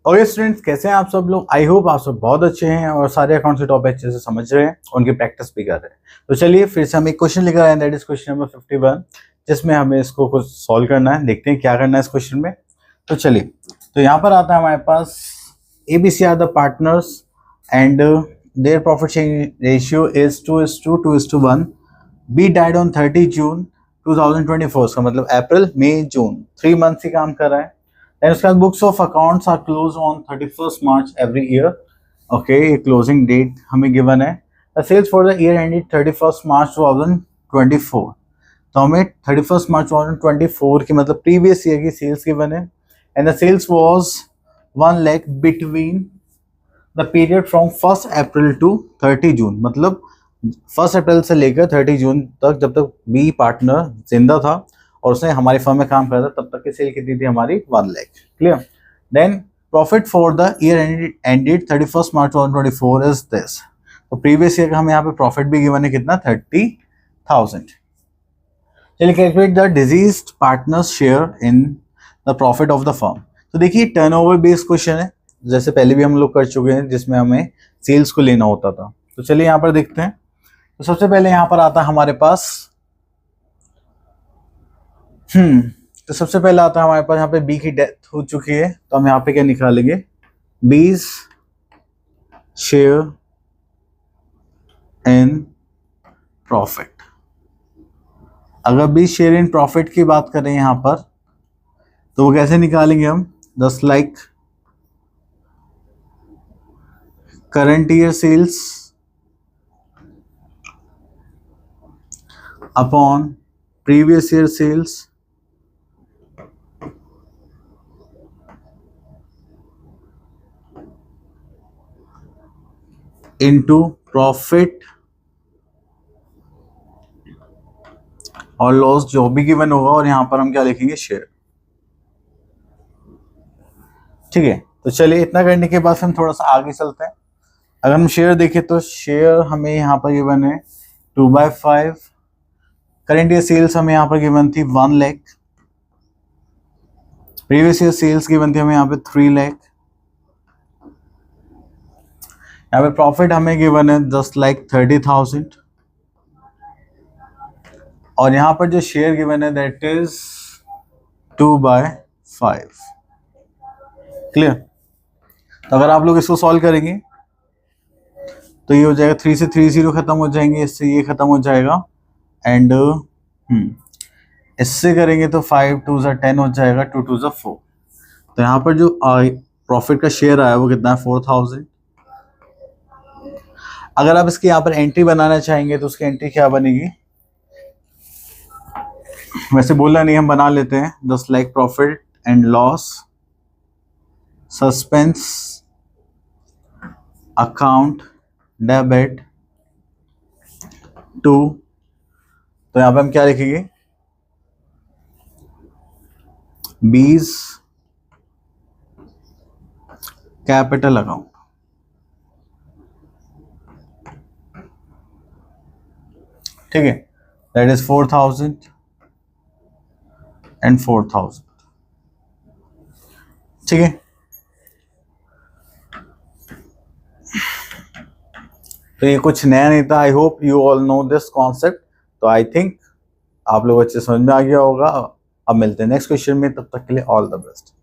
Okay students, कैसे हैं आप सब लोग। आई होप आप सब बहुत अच्छे हैं और सारे अकाउंट के टॉपिक अच्छे से समझ रहे हैं, उनकी प्रैक्टिस भी कर रहे हैं। तो चलिए फिर से हम एक क्वेश्चन लेकर आए हैं, दैट इज क्वेश्चन नंबर 51, जिसमें हमें इसको कुछ सॉल्व करना है। देखते हैं क्या करना है इस क्वेश्चन में। तो चलिए, तो यहाँ पर आता है हमारे पास ABC are the partners and their profit sharing ratio is 2:1। B died on 30 June 2024, का मतलब अप्रैल मई जून 3 मंथ से काम कर रहा है। Then उसके बाद books of accounts are close on 31st March every year. Okay, ये क्लोजिंग डेट हमें गिवन है। The sales for the year ended 31st March 2024। तो हमें 31st मार्च 2024 की मतलब प्रीवियस ईयर की सेल्स गिवन है। And the sales was 1 lakh between the period from 1 April to 30 June, मतलब 1 अप्रैल से लेकर 30 जून तक, जब तक बी पार्टनर जिंदा था और उसने हमारी फर्म में काम करा था, तब तक की सेल कितनी थी हमारी 1 lakh. Clear. Then profit for the year ended 31st March 2024 is this. तो प्रीवियस ईयर का हमें यहाँ पे प्रॉफिट भी गिवन है कितना, 30,000। चलिए, calculate the diseased partners share in the profit of the firm. तो देखिए, टर्नओवर बेस्ड क्वेश्चन है, जैसे पहले भी हम लोग कर चुके हैं, जिसमें हमें सेल्स को लेना होता था। तो चलिए यहाँ पर देखते हैं। तो सबसे पहले यहाँ पर आता है हमारे पास तो सबसे पहले आता है हमारे पास यहाँ पे बी की डेथ हो चुकी है, तो हम यहाँ पे क्या निकालेंगे, बीज शेयर इन प्रॉफिट। अगर बी शेयर इन प्रॉफिट की बात करें यहाँ पर, तो वो कैसे निकालेंगे हम, 10 lakh current year sales upon previous year sales into profit और लॉस जो भी गिवन होगा, और यहां पर हम क्या लिखेंगे, शेयर। ठीक है। तो चलिए, इतना करने के बाद हम थोड़ा सा आगे चलते हैं। अगर हम शेयर देखें तो शेयर हमें यहाँ पर गिवन है 2/5। करंट ईयर सेल्स हमें यहाँ पर गिवन थी 1 lakh. Previous year sales given थी हमें यहाँ पे 3 लाख। यहाँ पे प्रॉफिट हमें गिवन है 10,30,000। और यहाँ पर जो शेयर गिवन है दैट इज 2/5। क्लियर। तो अगर आप लोग इसको सॉल्व करेंगे तो ये हो जाएगा, 3 से 3 0 खत्म हो जाएंगे, इससे ये खत्म हो जाएगा, एंड इससे करेंगे तो 5 2 10 हो जाएगा, 2 2 4। तो यहाँ पर जो प्रॉफिट का शेयर आया वो कितना है, 4,000। अगर आप इसकी यहाँ पर एंट्री बनाना चाहेंगे तो उसकी एंट्री क्या बनेगी, वैसे बोलना नहीं, हम बना लेते हैं। 10 lakh profit and loss suspense account debit to. तो यहाँ पे हम क्या लिखेंगे, बीज कैपिटल अकाउंट। ठीक है, दैट इज 4,000 एंड 4,000। ठीक है। तो ये कुछ नया नहीं था। I hope you all know this concept. तो आई थिंक आप लोग अच्छे समझ में आ गया होगा। अब मिलते हैं नेक्स्ट क्वेश्चन में, तब तक के लिए ऑल द बेस्ट।